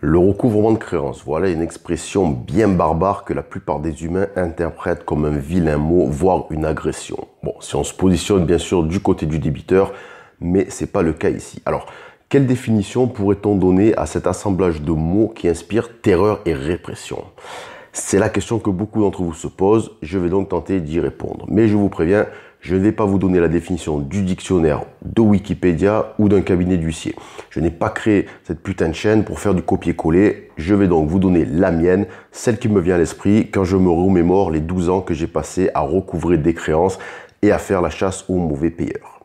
Le recouvrement de créances, voilà une expression bien barbare que la plupart des humains interprètent comme un vilain mot, voire une agression. Bon, si on se positionne bien sûr du côté du débiteur, mais c'est pas le cas ici. Alors, quelle définition pourrait-on donner à cet assemblage de mots qui inspire terreur et répression? C'est la question que beaucoup d'entre vous se posent, je vais donc tenter d'y répondre. Mais je vous préviens, je ne vais pas vous donner la définition du dictionnaire, de Wikipédia ou d'un cabinet d'huissier. Je n'ai pas créé cette putain de chaîne pour faire du copier-coller, je vais donc vous donner la mienne, celle qui me vient à l'esprit quand je me remémore les 12 ans que j'ai passé à recouvrer des créances et à faire la chasse aux mauvais payeurs.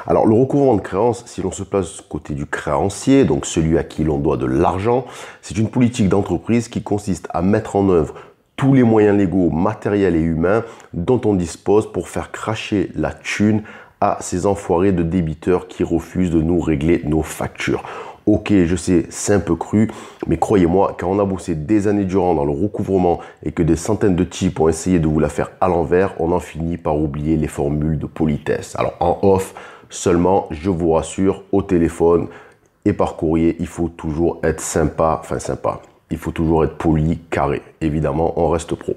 Alors le recouvrement de créances, si l'on se place côté du créancier, donc celui à qui l'on doit de l'argent, c'est une politique d'entreprise qui consiste à mettre en œuvre tous les moyens légaux, matériels et humains dont on dispose pour faire cracher la thune à ces enfoirés de débiteurs qui refusent de nous régler nos factures. Ok, je sais, c'est un peu cru, mais croyez-moi, quand on a bossé des années durant dans le recouvrement et que des centaines de types ont essayé de vous la faire à l'envers, on en finit par oublier les formules de politesse. Alors en off, seulement, je vous rassure, au téléphone et par courrier, il faut toujours être sympa, il faut toujours être poli, carré. Évidemment, on reste pro.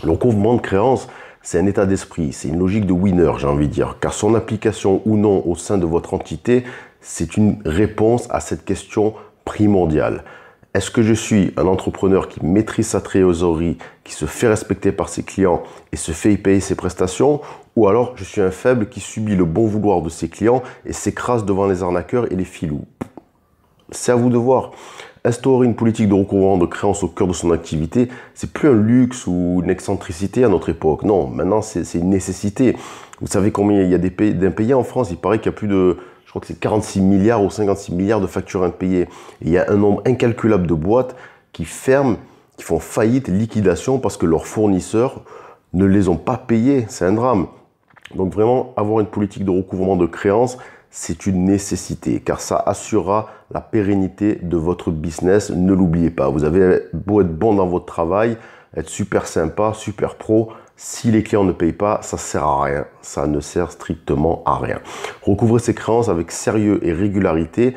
Le recouvrement de créances, c'est un état d'esprit, c'est une logique de winner, j'ai envie de dire, car son application ou non au sein de votre entité, c'est une réponse à cette question primordiale. Est-ce que je suis un entrepreneur qui maîtrise sa trésorerie, qui se fait respecter par ses clients et se fait payer ses prestations, ou alors je suis un faible qui subit le bon vouloir de ses clients et s'écrase devant les arnaqueurs et les filous? C'est à vous de voir. Instaurer une politique de recouvrement de créances au cœur de son activité, c'est plus un luxe ou une excentricité à notre époque. Non, maintenant c'est une nécessité. Vous savez combien il y a d'impayés en France? Il paraît qu'il y a plus de, je crois que c'est 46 milliards ou 56 milliards de factures impayées. Et il y a un nombre incalculable de boîtes qui ferment, qui font faillite, liquidation parce que leurs fournisseurs ne les ont pas payés. C'est un drame. Donc vraiment, avoir une politique de recouvrement de créances, c'est une nécessité car ça assurera la pérennité de votre business. Ne l'oubliez pas, vous avez beau être bon dans votre travail, être super sympa, super pro, si les clients ne payent pas, ça sert à rien. Ça ne sert strictement à rien. Recouvrer ces créances avec sérieux et régularité,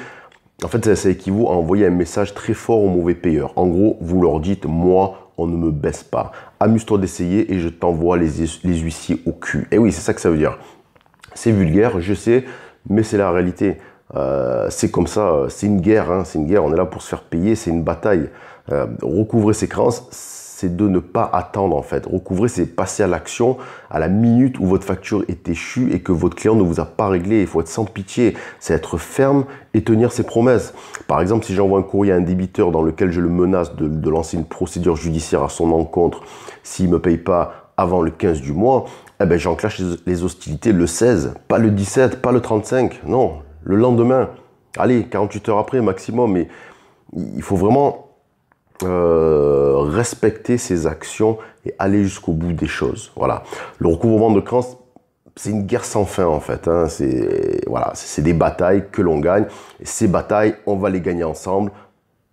en fait, ça équivaut à envoyer un message très fort aux mauvais payeurs. En gros, vous leur dites, moi, on ne me baisse pas. Amuse-toi d'essayer et je t'envoie les huissiers au cul. Et oui, c'est ça que ça veut dire. C'est vulgaire, je sais, mais c'est la réalité. C'est comme ça, c'est une guerre, hein, c'est une guerre, on est là pour se faire payer, c'est une bataille. Recouvrer ses créances, c'est de ne pas attendre en fait. Recouvrer, c'est passer à l'action à la minute où votre facture est échue et que votre client ne vous a pas réglé. Il faut être sans pitié, c'est être ferme et tenir ses promesses. Par exemple, si j'envoie un courrier à un débiteur dans lequel je le menace de lancer une procédure judiciaire à son encontre s'il ne me paye pas avant le 15 du mois, eh ben, j'enclenche les hostilités le 16, pas le 17, pas le 35, non, le lendemain. Allez, 48 heures après maximum, mais il faut vraiment respecter ses actions et aller jusqu'au bout des choses. Voilà. Le recouvrement de créances, c'est une guerre sans fin en fait. Hein. C'est des batailles que l'on gagne. Et ces batailles, on va les gagner ensemble.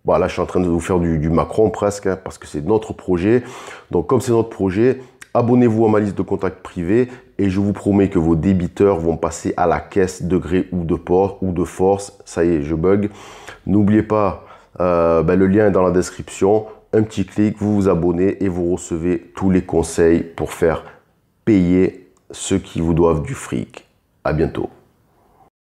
Voilà, je suis en train de vous faire du Macron presque, hein, parce que c'est notre projet. Donc comme c'est notre projet, abonnez-vous à ma liste de contacts privés et je vous promets que vos débiteurs vont passer à la caisse de gré ou de port ou de force. Ça y est, je bug. N'oubliez pas, le lien est dans la description. Un petit clic, vous vous abonnez et vous recevez tous les conseils pour faire payer ceux qui vous doivent du fric. À bientôt.